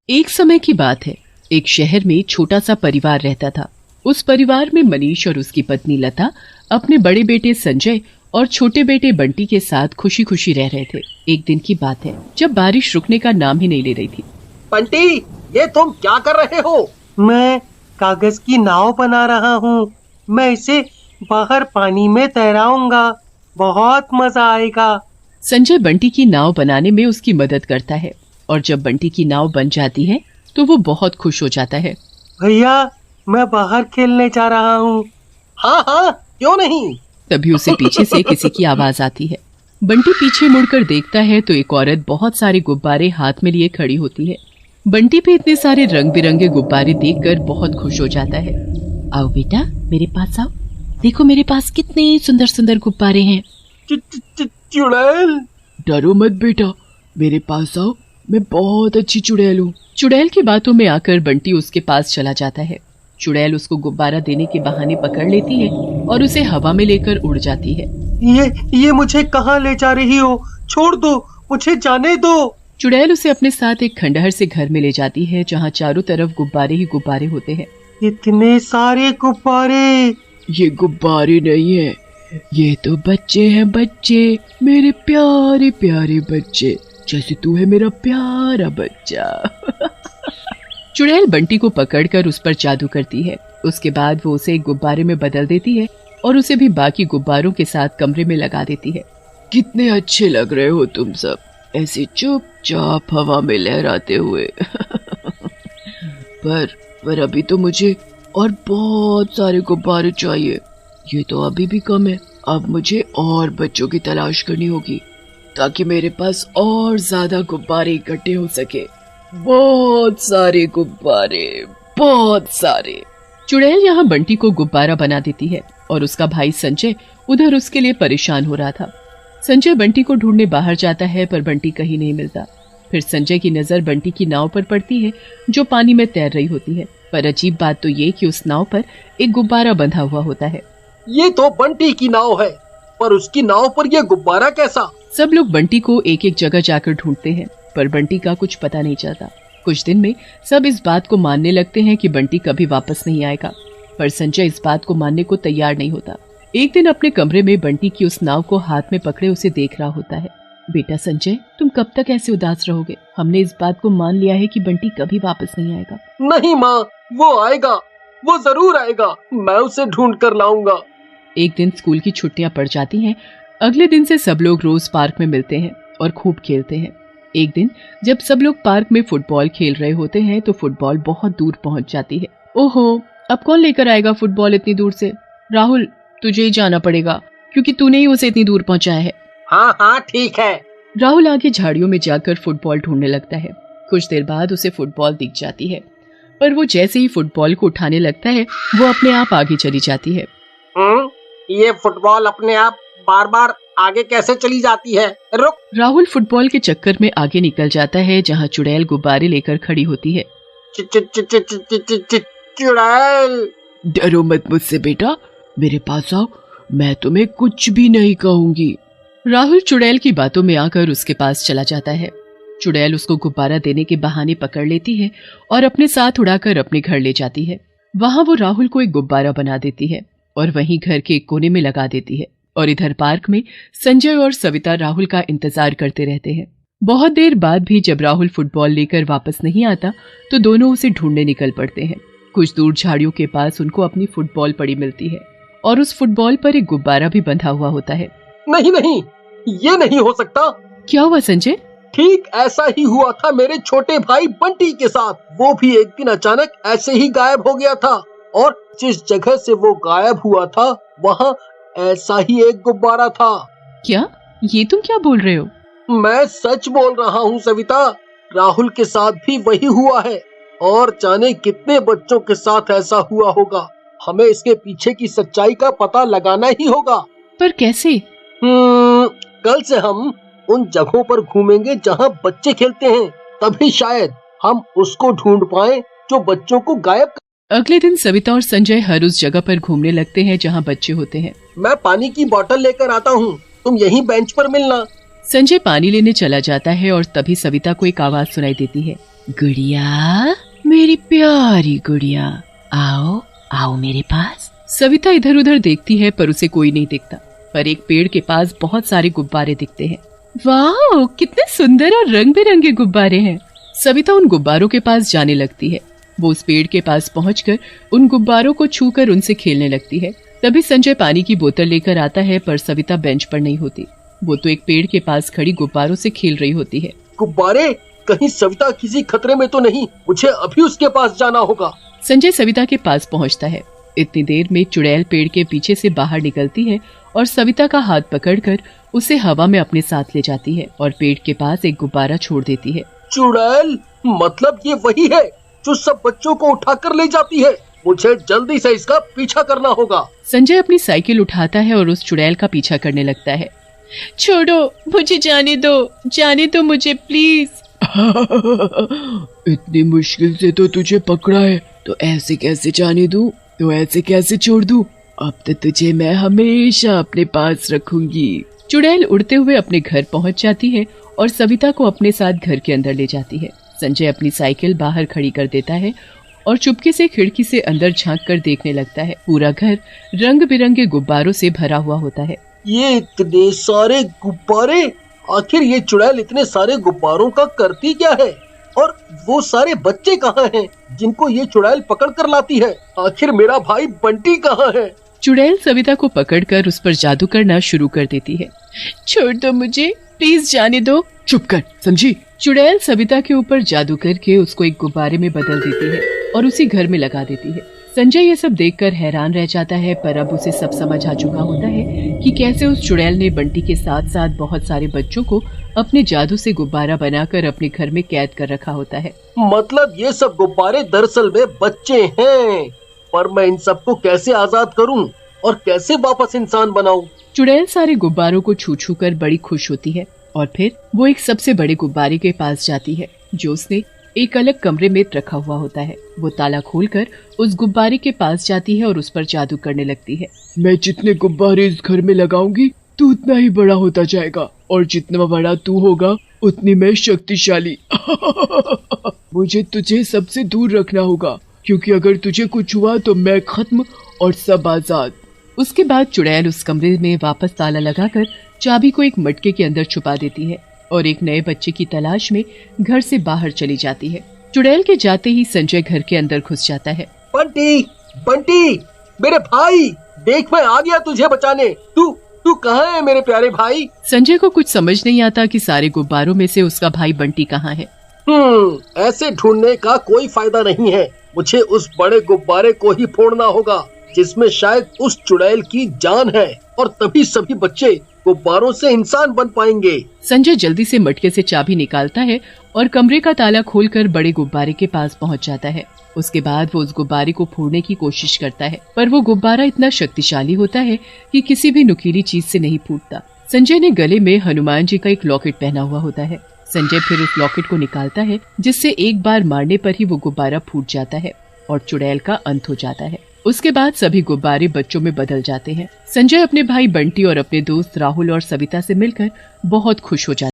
एक समय की बात है। एक शहर में छोटा सा परिवार रहता था। उस परिवार में मनीष और उसकी पत्नी लता अपने बड़े बेटे संजय और छोटे बेटे बंटी के साथ खुशी खुशी रह रहे थे। एक दिन की बात है जब बारिश रुकने का नाम ही नहीं ले रही थी। बंटी, ये तुम क्या कर रहे हो? मैं कागज की नाव बना रहा हूँ। मैं इसे बाहर पानी में तैराऊंगा। बहुत मजा आएगा। संजय बंटी की नाव बनाने में उसकी मदद करता है और जब बंटी की नाव बन जाती है तो वो बहुत खुश हो जाता है। भैया, मैं बाहर खेलने जा रहा हूँ। हाँ हाँ, क्यों नहीं। तभी उसे पीछे से किसी की आवाज आती है। बंटी पीछे मुड़कर देखता है तो एक औरत बहुत सारे गुब्बारे हाथ में लिए खड़ी होती है। बंटी पे इतने सारे रंग बिरंगे गुब्बारे देखकर बहुत खुश हो जाता है। आओ बेटा, मेरे पास आओ। देखो मेरे पास कितने सुंदर सुंदर गुब्बारे हैं। चुड़ैल, डरो मत बेटा, मेरे पास आओ। मैं बहुत अच्छी चुड़ैल हूँ। चुड़ैल की बातों में आकर बंटी उसके पास चला जाता है। चुड़ैल उसको गुब्बारा देने के बहाने पकड़ लेती है और उसे हवा में लेकर उड़ जाती है। ये मुझे कहाँ ले जा रही हो? छोड़ दो, मुझे जाने दो। चुड़ैल उसे अपने साथ एक खंडहर से घर में ले जाती है जहाँ चारों तरफ गुब्बारे ही गुब्बारे होते हैं। इतने सारे गुब्बारे। ये गुब्बारे नहीं है, ये तो बच्चे हैं, बच्चे, मेरे प्यारे प्यारे बच्चे, जैसे तू है मेरा प्यारा बच्चा। चुड़ैल बंटी को पकड़कर उस पर जादू करती है। उसके बाद वो उसे एक गुब्बारे में बदल देती है और उसे भी बाकी गुब्बारों के साथ कमरे में लगा देती है। कितने अच्छे लग रहे हो तुम सब, ऐसे चुपचाप हवा में लहराते हुए। पर अभी तो मुझे और बहुत सारे गुब्बारे चाहिए। ये तो अभी भी कम है। अब मुझे और बच्चों की तलाश करनी होगी ताकि मेरे पास और ज्यादा गुब्बारे इकट्ठे हो सके। बहुत सारे गुब्बारे, बहुत सारे। चुड़ैल यहाँ बंटी को गुब्बारा बना देती है और उसका भाई संजय उधर उसके लिए परेशान हो रहा था। संजय बंटी को ढूंढने बाहर जाता है पर बंटी कहीं नहीं मिलता। फिर संजय की नजर बंटी की नाव पर पड़ती है जो पानी में तैर रही होती है। पर अजीब बात तो ये कि उस नाव पर एक गुब्बारा बंधा हुआ होता है। ये तो बंटी की नाव है, पर उसकी नाव पर ये गुब्बारा कैसा? सब लोग बंटी को एक एक जगह जाकर ढूंढते हैं पर बंटी का कुछ पता नहीं चलता। कुछ दिन में सब इस बात को मानने लगते हैं कि बंटी कभी वापस नहीं आएगा, पर संजय इस बात को मानने को तैयार नहीं होता। एक दिन अपने कमरे में बंटी की उस नाव को हाथ में पकड़े उसे देख रहा होता है। बेटा संजय, तुम कब तक ऐसे उदास रहोगे? हमने इस बात को मान लिया है कि बंटी कभी वापस नहीं आएगा। नहीं माँ, वो आएगा, वो जरूर आएगा। मैं उसे ढूंढ कर लाऊंगा। एक दिन स्कूल की छुट्टियां पड़ जाती हैं। अगले दिन से सब लोग रोज पार्क में मिलते हैं और खूब खेलते हैं। एक दिन जब सब लोग पार्क में फुटबॉल खेल रहे होते हैं तो फुटबॉल बहुत दूर पहुंच जाती है। ओहो, अब कौन लेकर आएगा फुटबॉल इतनी दूर से? राहुल, तुझे ही जाना पड़ेगा क्योंकि तूने ही उसे इतनी दूर पहुंचाया है। हाँ हाँ ठीक है। राहुल आगे झाड़ियों में जाकर फुटबॉल ढूंढने लगता है। कुछ देर बाद उसे फुटबॉल दिख जाती है, पर वो जैसे ही फुटबॉल को उठाने लगता है वो अपने आप आगे चली जाती है। ये फुटबॉल अपने आप बार बार आगे कैसे चली जाती है? रुक। राहुल फुटबॉल के चक्कर में आगे निकल जाता है जहाँ चुड़ैल गुब्बारे लेकर खड़ी होती है। चुड़ैल, डरो मत मुझसे बेटा, मेरे पास आओ, मैं तुम्हें कुछ भी नहीं कहूंगी। राहुल चुड़ैल की बातों में आकर उसके पास चला जाता है। चुड़ैल उसको गुब्बारा देने के बहाने पकड़ लेती है और अपने साथ उड़ाकर अपने घर ले जाती है। वहां वो राहुल को एक गुब्बारा बना देती है और वहीं घर के एक कोने में लगा देती है। और इधर पार्क में संजय और सविता राहुल का इंतजार करते रहते हैं। बहुत देर बाद भी जब राहुल फुटबॉल लेकर वापस नहीं आता तो दोनों उसे ढूंढने निकल पड़ते हैं। कुछ दूर झाड़ियों के पास उनको अपनी फुटबॉल पड़ी मिलती है और उस फुटबॉल पर एक गुब्बारा भी बंधा हुआ होता है। नहीं नहीं, ये नहीं हो सकता। क्या हुआ संजय? ठीक ऐसा ही हुआ था मेरे छोटे भाई बंटी के साथ। वो भी एक दिन अचानक ऐसे ही गायब हो गया था और जिस जगह से वो गायब हुआ था वहाँ ऐसा ही एक गुब्बारा था। क्या? ये तुम क्या बोल रहे हो? मैं सच बोल रहा हूँ सविता। राहुल के साथ भी वही हुआ है और जाने कितने बच्चों के साथ ऐसा हुआ होगा। हमें इसके पीछे की सच्चाई का पता लगाना ही होगा। पर कैसे? कल से हम उन जगहों पर घूमेंगे जहाँ बच्चे खेलते हैं, तभी शायद हम उसको ढूंढ पाएं जो बच्चों को गायब। अगले दिन सविता और संजय हर उस जगह पर घूमने लगते हैं जहाँ बच्चे होते हैं। मैं पानी की बोतल लेकर आता हूँ, तुम यहीं बेंच पर मिलना। संजय पानी लेने चला जाता है और तभी सविता को एक आवाज सुनाई देती है। गुड़िया, मेरी प्यारी गुड़िया, आओ आओ मेरे पास। सविता इधर उधर देखती है पर उसे कोई नहीं दिखता, पर एक पेड़ के पास बहुत सारे गुब्बारे दिखते हैं। वाह, कितने सुंदर और रंग बिरंगे गुब्बारे हैं। सविता उन गुब्बारों के पास जाने लगती है। वो उस पेड़ के पास पहुंचकर उन गुब्बारों को छूकर उनसे खेलने लगती है। तभी संजय पानी की बोतल लेकर आता है पर सविता बेंच पर नहीं होती। वो तो एक पेड़ के पास खड़ी गुब्बारों से खेल रही होती है। गुब्बारे, कहीं सविता किसी खतरे में तो नहीं? मुझे अभी उसके पास जाना होगा। संजय सविता के पास पहुंचता है। इतनी देर में चुड़ैल पेड़ के पीछे से बाहर निकलती है और सविता का हाथ पकड़कर उसे हवा में अपने साथ ले जाती है और पेड़ के पास एक गुब्बारा छोड़ देती है। चुड़ैल, मतलब ये वही है जो सब बच्चों को उठाकर ले जाती है। मुझे जल्दी से इसका पीछा करना होगा। संजय अपनी साइकिल उठाता है और उस चुड़ैल का पीछा करने लगता है। छोड़ो, मुझे जाने दो मुझे प्लीज। इतनी मुश्किल से तो तुझे पकड़ा है, तो ऐसे कैसे जाने दूं? तो ऐसे कैसे छोड़ दूं? अब तो तुझे मैं हमेशा अपने पास रखूंगी। चुड़ैल उड़ते हुए अपने घर पहुंच जाती है और सविता को अपने साथ घर के अंदर ले जाती है। संजय अपनी साइकिल बाहर खड़ी कर देता है और चुपके से खिड़की से अंदर झांक कर देखने लगता है। पूरा घर रंग बिरंगे गुब्बारों से भरा हुआ होता है। ये इतने सारे गुब्बारे, आखिर ये चुड़ैल इतने सारे गुब्बारों का करती क्या है? और वो सारे बच्चे कहाँ हैं जिनको ये चुड़ैल पकड़ कर लाती है? आखिर मेरा भाई बंटी कहाँ है? चुड़ैल सविता को पकड़कर उस पर जादू करना शुरू कर देती है। छोड़ दो मुझे, प्लीज जाने दो। चुप कर, समझी? चुड़ैल सविता के ऊपर जादू करके उसको एक गुब्बारे में बदल देती है और उसी घर में लगा देती है। संजय ये सब देखकर हैरान रह जाता है, पर अब उसे सब समझ आ चुका होता है कि कैसे उस चुड़ैल ने बंटी के साथ साथ बहुत सारे बच्चों को अपने जादू से गुब्बारा बनाकर अपने घर में कैद कर रखा होता है। मतलब ये सब गुब्बारे दरअसल में बच्चे हैं, पर मैं इन सबको कैसे आजाद करूं और कैसे वापस इंसान बनाऊं? चुड़ैल सारे गुब्बारों को छू छू कर बड़ी खुश होती है और फिर वो एक सबसे बड़े गुब्बारे के पास जाती है जो उसने एक अलग कमरे में रखा हुआ होता है। वो ताला खोलकर उस गुब्बारे के पास जाती है और उस पर जादू करने लगती है। मैं जितने गुब्बारे इस घर में लगाऊंगी तू उतना ही बड़ा होता जाएगा, और जितना बड़ा तू होगा उतनी मैं शक्तिशाली। मुझे तुझे सबसे दूर रखना होगा, क्योंकि अगर तुझे कुछ हुआ तो मैं खत्म और सब आजाद। उसके बाद चुड़ैल उस कमरे में वापस ताला लगाकर चाबी को एक मटके के अंदर छुपा देती है और एक नए बच्चे की तलाश में घर से बाहर चली जाती है। चुड़ैल के जाते ही संजय घर के अंदर घुस जाता है। बंटी, बंटी, मेरे भाई, देख मैं आ गया तुझे बचाने। तू कहाँ है मेरे प्यारे भाई? संजय को कुछ समझ नहीं आता कि सारे गुब्बारों में से उसका भाई बंटी कहाँ है। ऐसे ढूंढने का कोई फायदा नहीं है। मुझे उस बड़े गुब्बारे को ही फोड़ना होगा जिसमें शायद उस चुड़ैल की जान है, और तभी सभी बच्चे गुब्बारों से इंसान बन पाएंगे। संजय जल्दी से मटके से चाबी निकालता है और कमरे का ताला खोलकर बड़े गुब्बारे के पास पहुंच जाता है। उसके बाद वो उस गुब्बारे को फोड़ने की कोशिश करता है, पर वो गुब्बारा इतना शक्तिशाली होता है कि किसी भी नुकीली चीज से नहीं फूटता। संजय ने गले में हनुमान जी का एक लॉकेट पहना हुआ होता है। संजय फिर उस लॉकेट को निकालता है जिससे एक बार मारने पर ही वो गुब्बारा फूट जाता है और चुड़ैल का अंत हो जाता है। उसके बाद सभी गुब्बारे बच्चों में बदल जाते हैं। संजय अपने भाई बंटी और अपने दोस्त राहुल और सविता से मिलकर बहुत खुश हो जाता है।